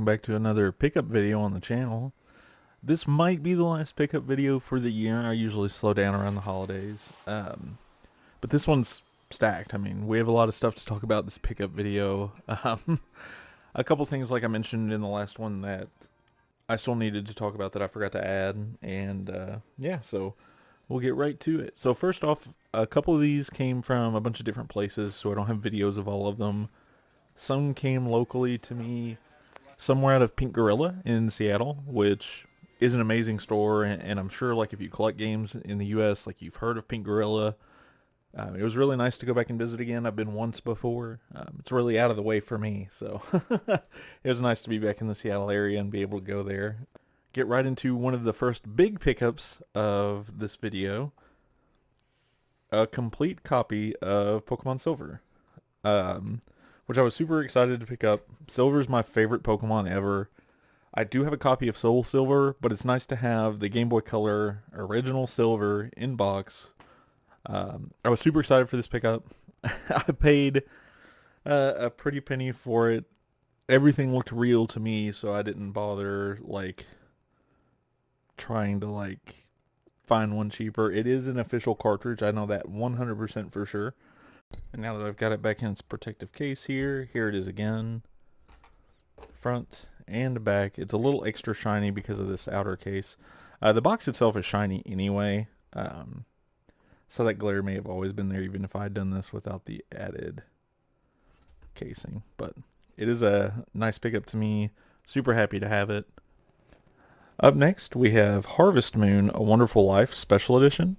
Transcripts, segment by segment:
welcome back to another pickup video on the channel. This might be the last pickup video for the year. I usually slow down around the holidays, but this one's stacked. I mean, we have a lot of stuff to talk about this pickup video. A couple things like I mentioned in the last one that I still needed to talk about that I forgot to add, and yeah, so we'll get right to it. So first off, a couple of these came from a bunch of different places, so I don't have videos of all of them. Some came locally to me, somewhere out of Pink Gorilla in Seattle, which is an amazing store, and I'm sure like if you collect games in the US, like you've heard of Pink Gorilla. It was really nice to go back and visit again. I've been once before. It's really out of the way for me, so it was nice to be back in the Seattle area and be able to go there. Get right into one of the first big pickups of this video, a complete copy of Pokemon Silver. Which I was super excited to pick up. Silver is my favorite Pokemon ever. I do have a copy of Soul Silver, but it's nice to have the Game Boy Color original Silver in box. I was super excited for this pickup. I paid a pretty penny for it. Everything looked real to me, so I didn't bother like trying to like find one cheaper. It is an official cartridge. I know that 100% for sure. And now that I've got it back in its protective case here it is again. Front and back. It's a little extra shiny because of this outer case. The box itself is shiny anyway. So that glare may have always been there even if I had done this without the added casing. But it is a nice pickup to me. Super happy to have it. Up next we have Harvest Moon, A Wonderful Life Special Edition.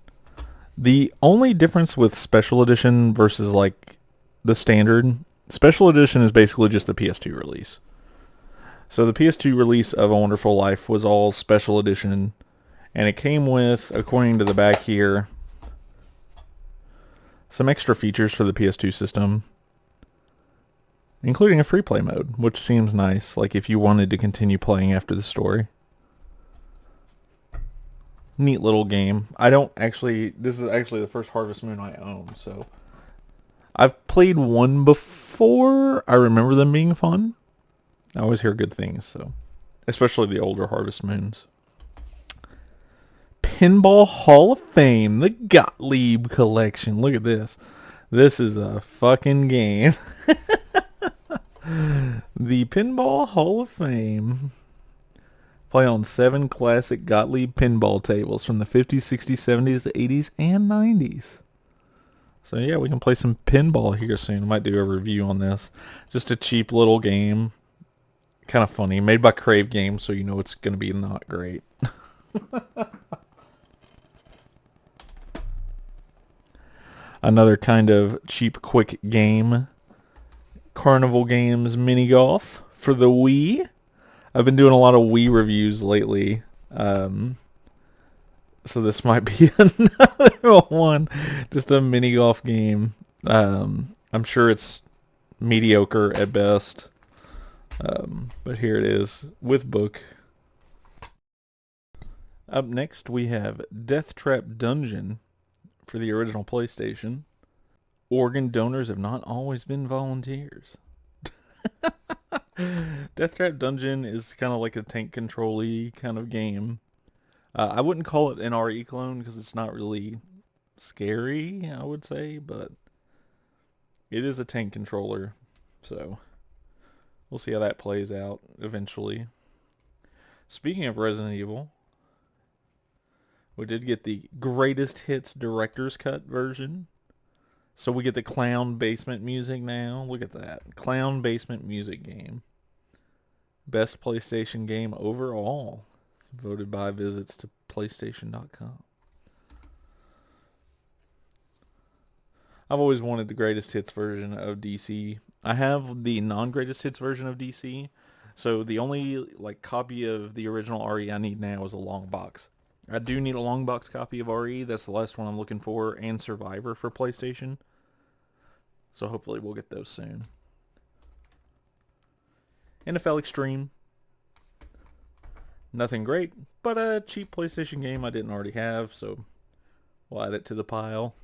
The only difference with Special Edition versus like the standard, Special Edition is basically just the PS2 release. So the PS2 release of A Wonderful Life was all Special Edition, and it came with, according to the back here, some extra features for the PS2 system, including a free play mode, which seems nice, like if you wanted to continue playing after the story. Neat little game. This is actually the first Harvest Moon I own, so I've played one before. I remember them being fun. I always hear good things, so especially the older Harvest Moons. Pinball Hall of Fame, the Gottlieb Collection. Look at this. This is a fucking game. The Pinball Hall of Fame. Play on 7 classic Gottlieb pinball tables from the 50s, 60s, 70s, 80s, and 90s. So yeah, we can play some pinball here soon. I might do a review on this. Just a cheap little game. Kind of funny. Made by Crave Games, so you know it's going to be not great. Another kind of cheap, quick game. Carnival Games Mini Golf for the Wii. I've been doing a lot of Wii reviews lately, so this might be another one. Just a mini golf game. I'm sure it's mediocre at best, but here it is with book. Up next we have Death Trap Dungeon for the original PlayStation. Organ donors have not always been volunteers. Death Trap Dungeon is kind of like a tank control-y kind of game. I wouldn't call it an RE clone because it's not really scary, I would say, but it is a tank controller, so we'll see how that plays out eventually. Speaking of Resident Evil, we did get the Greatest Hits Director's Cut version. So we get the Clown Basement music now. Look at that. Clown Basement music game. Best PlayStation game overall. Voted by visits to PlayStation.com. I've always wanted the Greatest Hits version of DC. I have the non-Greatest Hits version of DC. So the only like copy of the original RE I need now is a long box. I do need a long box copy of RE. That's the last one I'm looking for. And Survivor for PlayStation. So hopefully we'll get those soon. NFL Extreme. Nothing great, but a cheap PlayStation game I didn't already have, so we'll add it to the pile.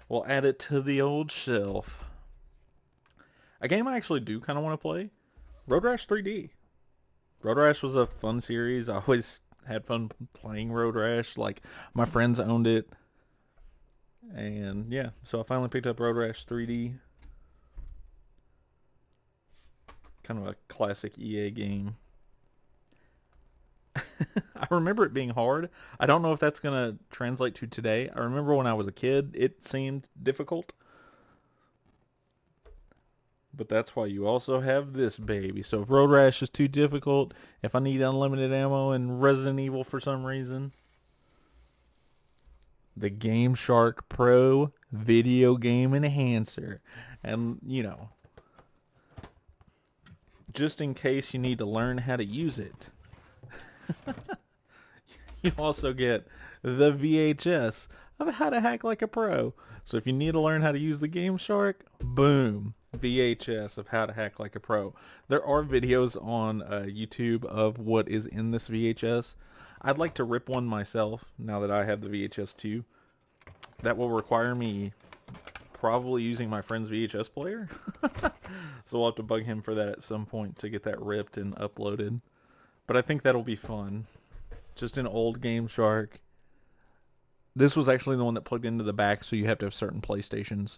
We'll add it to the old shelf. A game I actually do kind of want to play. Road Rash 3D. Road Rash was a fun series. I always had fun playing Road Rash. Like, my friends owned it. And yeah, so I finally picked up Road Rash 3D. Kind of a classic EA game. I remember it being hard. I don't know if that's going to translate to today. I remember when I was a kid, it seemed difficult. But that's why you also have this baby. So if Road Rash is too difficult, if I need unlimited ammo in Resident Evil for some reason, the Game Shark Pro video game enhancer. And, you know, just in case you need to learn how to use it, you also get the VHS of how to hack like a pro. So if you need to learn how to use the Game Shark, boom, VHS of how to hack like a pro. There are videos on YouTube of what is in this VHS. I'd like to rip one myself now that I have the VHS too. That will require me probably using my friend's VHS player. So we'll have to bug him for that at some point to get that ripped and uploaded. But I think that'll be fun. Just an old Game Shark. This was actually the one that plugged into the back, so you have to have certain PlayStations.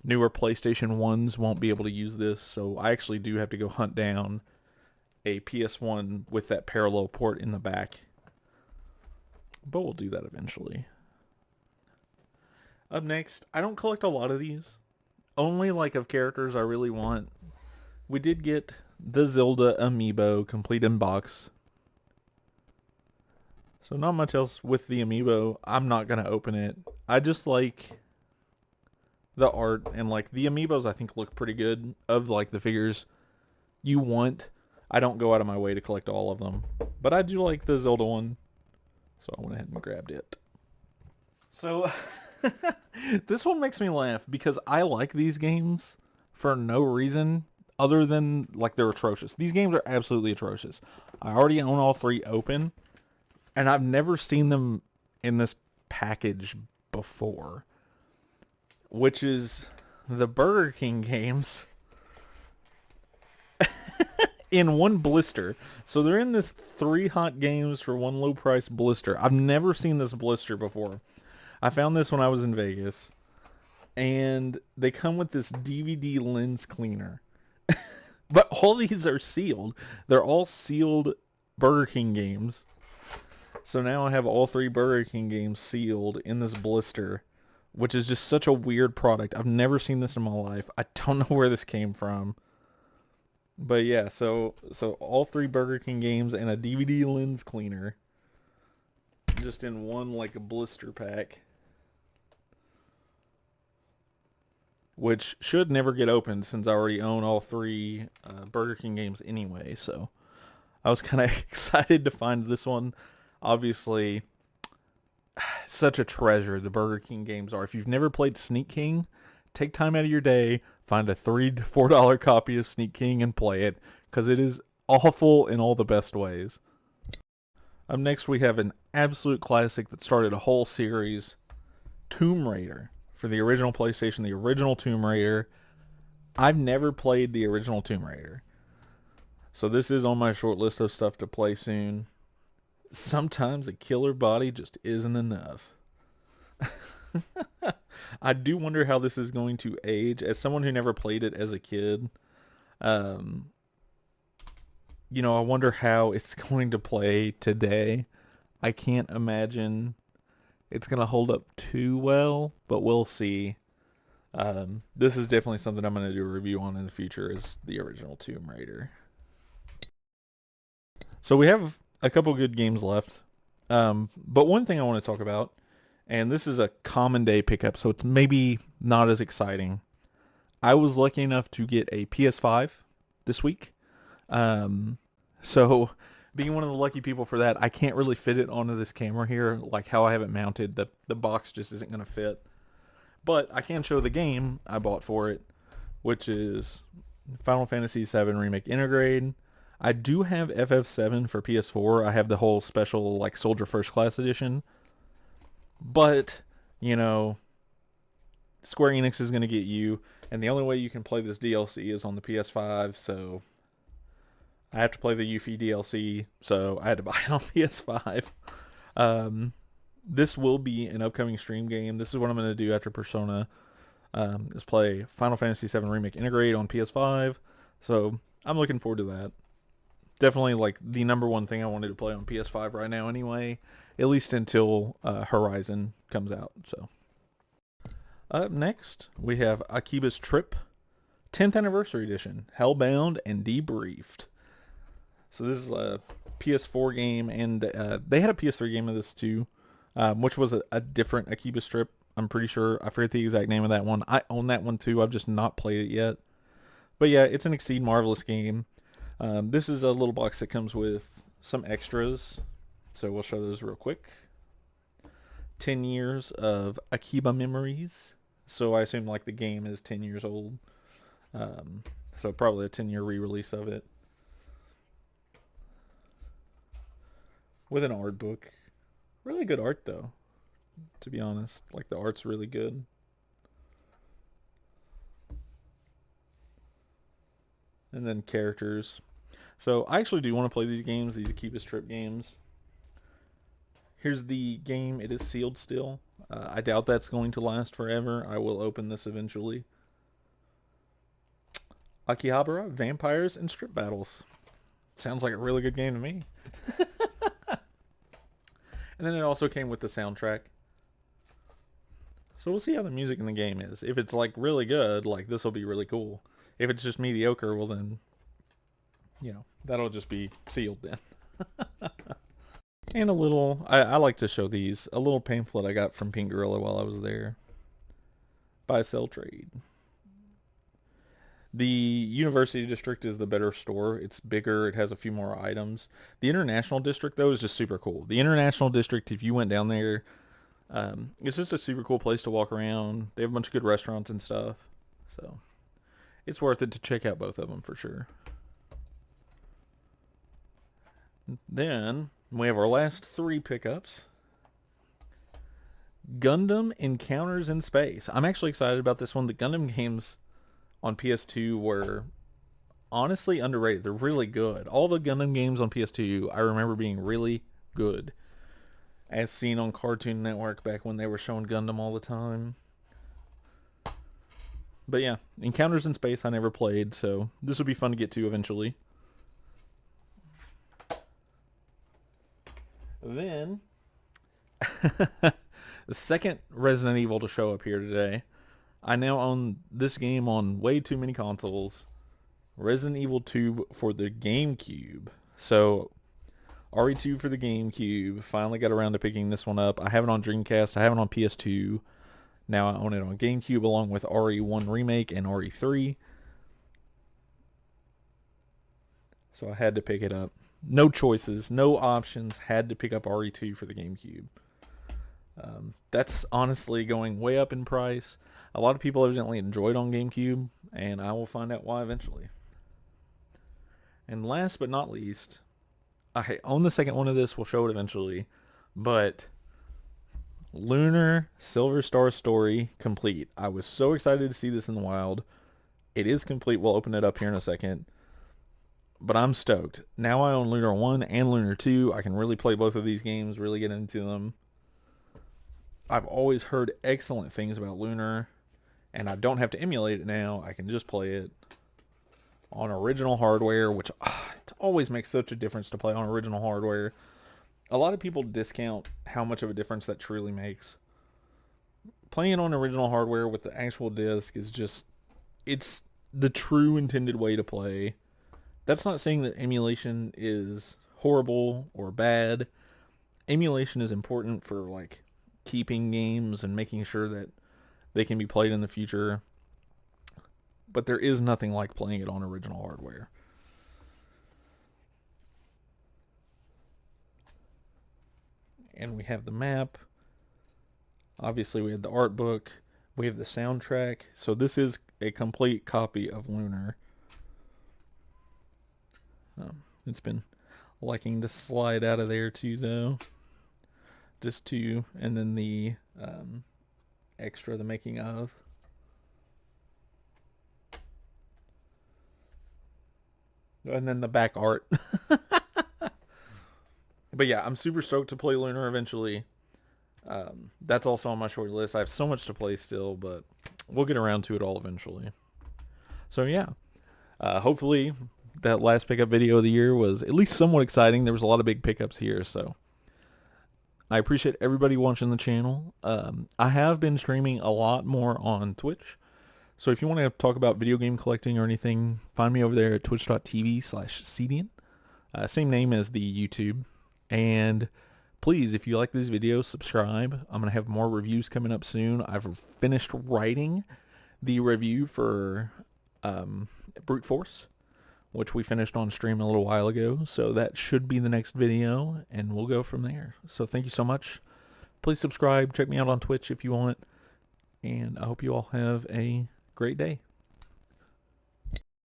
Newer PlayStation 1s won't be able to use this, so I actually do have to go hunt down a PS1 with that parallel port in the back. But we'll do that eventually. Up next, I don't collect a lot of these. Only like of characters I really want. We did get the Zelda amiibo complete in box. So not much else with the amiibo. I'm not going to open it. I just like the art, and like the amiibos I think look pretty good of like the figures you want. I don't go out of my way to collect all of them, but I do like the Zelda one, so I went ahead and grabbed it. So this one makes me laugh because I like these games for no reason other than like they're atrocious. These games are absolutely atrocious. I already own all three open, and I've never seen them in this package before, which is the Burger King games in one blister. So they're in this 3 hot games for one low price blister. I've never seen this blister before. I found this when I was in Vegas, and they come with this DVD lens cleaner. But all these are sealed. They're all sealed Burger King games. So now I have all 3 Burger King games sealed in this blister, which is just such a weird product. I've never seen this in my life. I don't know where this came from. But yeah, so all 3 Burger King games and a DVD lens cleaner just in one like a blister pack, which should never get opened since I already own all 3 Burger King games anyway. So I was kind of excited to find this one. Obviously, such a treasure the Burger King games are. If you've never played Sneak King, take time out of your day, find a $3 to $4 copy of Sneak King and play it, because it is awful in all the best ways. Up next, we have an absolute classic that started a whole series, Tomb Raider, for the original PlayStation, the original Tomb Raider. I've never played the original Tomb Raider, so this is on my short list of stuff to play soon. Sometimes a killer body just isn't enough. I do wonder how this is going to age. As someone who never played it as a kid, you know, I wonder how it's going to play today. I can't imagine it's going to hold up too well, but we'll see. This is definitely something I'm going to do a review on in the future, is the original Tomb Raider. So we have a couple good games left. But one thing I want to talk about, and this is a common day pickup, so it's maybe not as exciting. I was lucky enough to get a PS5 this week. So being one of the lucky people for that, I can't really fit it onto this camera here, like how I have it mounted. The box just isn't going to fit. But I can show the game I bought for it, which is Final Fantasy VII Remake Intergrade. I do have FF7 for PS4. I have the whole special like Soldier First Class edition. But, you know, Square Enix is going to get you, and the only way you can play this DLC is on the PS5, so I have to play the Yuffie DLC, so I had to buy it on PS5. Um, this will be an upcoming stream game. This is what I'm going to do after Persona, is play Final Fantasy VII Remake Integrate on PS5. So I'm looking forward to that. Definitely like the number one thing I wanted to play on PS5 right now anyway, at least until Horizon comes out. So up next, we have Akiba's Trip 10th Anniversary Edition, Hellbound and Debriefed. So this is a PS4 game, and they had a PS3 game of this too, which was a different Akiba Strip. I'm pretty sure. I forget the exact name of that one. I own that one too. I've just not played it yet. But yeah, it's an Exceed Marvelous game. This is a little box that comes with some extras. So we'll show those real quick. 10 years of Akiba memories. So I assume like the game is 10 years old. So probably a 10-year re-release of it. With an art book. Really good art though, to be honest. Like the art's really good. And then characters. So I actually do want to play these games, these Akiba Strip games. Here's the game. It is sealed still. I doubt that's going to last forever. I will open this eventually. Akihabara, Vampires, and Strip Battles. Sounds like a really good game to me. And then it also came with the soundtrack. So we'll see how the music in the game is. If it's like really good, like this will be really cool. If it's just mediocre, well then, you know, that'll just be sealed then. And a little, I like to show these, a little pamphlet I got from Pink Gorilla while I was there. Buy, sell, trade. The University District is the better store. It's bigger. It has a few more items. The International District, though, is just super cool. The International District, if you went down there, it's just a super cool place to walk around. They have a bunch of good restaurants and stuff. So it's worth it to check out both of them for sure. Then we have our last three pickups. Gundam Encounters in Space. I'm actually excited about this one. The Gundam games on PS2 were honestly underrated. They're really good. All the Gundam games on PS2 I remember being really good. As seen on Cartoon Network back when they were showing Gundam all the time. But yeah, Encounters in Space I never played, so this would be fun to get to eventually. Then, the second Resident Evil to show up here today. I now own this game on way too many consoles. Resident Evil 2 for the GameCube. So, RE2 for the GameCube. Finally got around to picking this one up. I have it on Dreamcast. I have it on PS2. Now I own it on GameCube along with RE1 Remake and RE3. So I had to pick it up. No choices, no options. Had to pick up RE2 for the GameCube. That's honestly going way up in price. A lot of people evidently enjoyed on GameCube, and I will find out why eventually. And last but not least, I own the second one of this. We'll show it eventually. But Lunar Silver Star Story complete. I was so excited to see this in the wild. It is complete. We'll open it up here in a second. But I'm stoked. Now I own Lunar 1 and Lunar 2. I can really play both of these games, really get into them. I've always heard excellent things about Lunar, and I don't have to emulate it now. I can just play it on original hardware, which it always makes such a difference to play on original hardware. A lot of people discount how much of a difference that truly makes. Playing on original hardware with the actual disc is just, it's the true intended way to play. That's not saying that emulation is horrible or bad. Emulation is important for like keeping games and making sure that they can be played in the future. But there is nothing like playing it on original hardware. And we have the map. Obviously we have the art book. We have the soundtrack. So this is a complete copy of Lunar. It's been liking to slide out of there too though. Just two, and then the extra, the making of. And then the back art. But yeah, I'm super stoked to play Lunar eventually. That's also on my short list. I have so much to play still, but we'll get around to it all eventually. So yeah, hopefully that last pickup video of the year was at least somewhat exciting. There was a lot of big pickups here, so I appreciate everybody watching the channel. I have been streaming a lot more on Twitch. So if you want to talk about video game collecting or anything, find me over there at twitch.tv/cdian. Same name as the YouTube. And please, if you like these videos, subscribe. I'm going to have more reviews coming up soon. I've finished writing the review for Brute Force, which we finished on stream a little while ago. So that should be the next video, and we'll go from there. So thank you so much. Please subscribe. Check me out on Twitch if you want. And I hope you all have a great day.